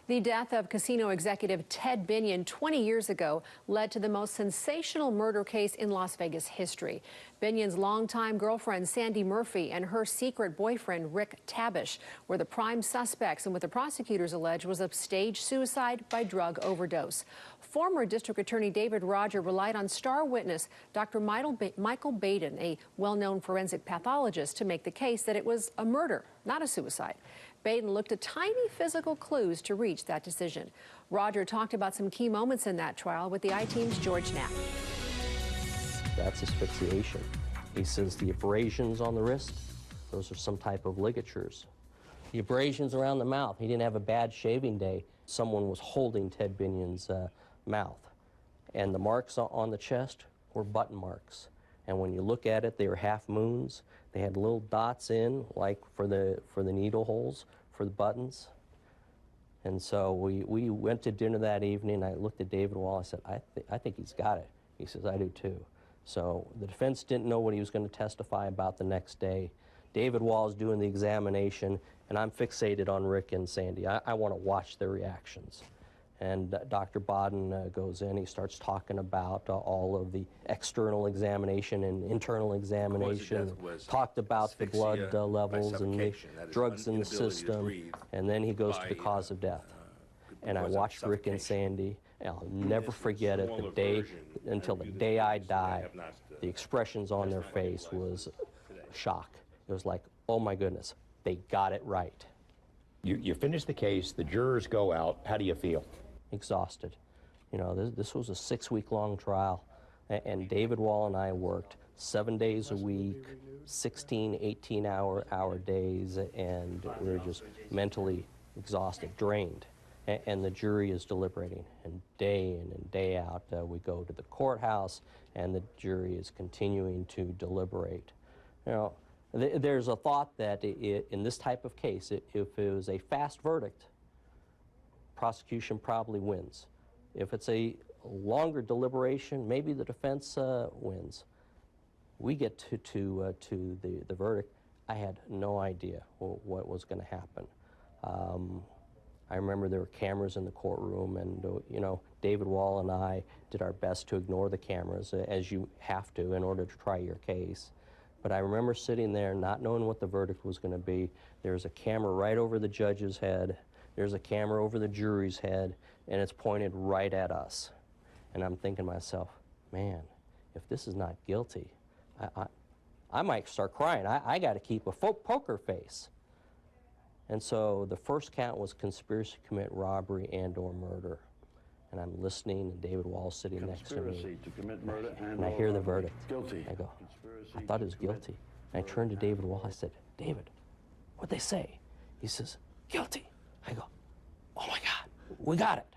The death of casino executive Ted Binion 20 years ago led to the most sensational murder case in Las Vegas history. Binion's longtime girlfriend Sandy Murphy and her secret boyfriend Rick Tabish were the prime suspects in what the prosecutors allege was a staged suicide by drug overdose. Former District Attorney David Roger relied on star witness Dr. Michael Baden, a well-known forensic pathologist, to make the case that it was a murder, not a suicide. Baden looked at tiny physical clues to reach that decision. Roger talked about some key moments in that trial with the I-Team's George Knapp. That's asphyxiation. He says the abrasions on the wrist, those are some type of ligatures. The abrasions around the mouth, he didn't have a bad shaving day. Someone was holding Ted Binion's mouth. And the marks on the chest were button marks. And when you look at it, they were half moons. They had little dots in, like for the needle holes for the buttons. And so we went to dinner that evening. I looked at David Wall. I said, I think he's got it. He says, I do too. So the defense didn't know what he was going to testify about the next day. David Wall is doing the examination, and I'm fixated on Rick and Sandy. I want to watch their reactions. And Dr. Baden goes in, he starts talking about all of the external examination and internal examination, talked about the blood levels and the drugs in the system, and then he goes to the cause of death. And I watched Rick and Sandy, and I'll never forget it, until the day I die, the expressions on their face was shock. It was like, oh my goodness, they got it right. You finish the case, the jurors go out, how do you feel? Exhausted. You know, this was a 6-week-long trial, and David Wall and I worked 7 days a week, 16, 18-hour days, and we were just mentally exhausted, drained. And the jury is deliberating, and day in and day out, we go to the courthouse, and the jury is continuing to deliberate. You know, there's a thought that in this type of case, if it was a fast verdict, prosecution probably wins. If it's a longer deliberation, maybe the defense wins. We get to the verdict. I had no idea what was going to happen. I remember there were cameras in the courtroom, and you know, David Wall and I did our best to ignore the cameras, as you have to in order to try your case. But I remember sitting there not knowing what the verdict was going to be. There's a camera right over the judge's head. There's a camera over the jury's head, and it's pointed right at us. And I'm thinking to myself, man, if this is not guilty, I might start crying. I got to keep a poker face. And so the first count was conspiracy to commit robbery and/or murder. And I'm listening, and David Wall's sitting next to me. Conspiracy to commit murder and I hear the verdict. Guilty. I go, I thought it was guilty. And I turned to David Wall. I said, David, what'd they say? He says, guilty. I go, oh my God, we got it.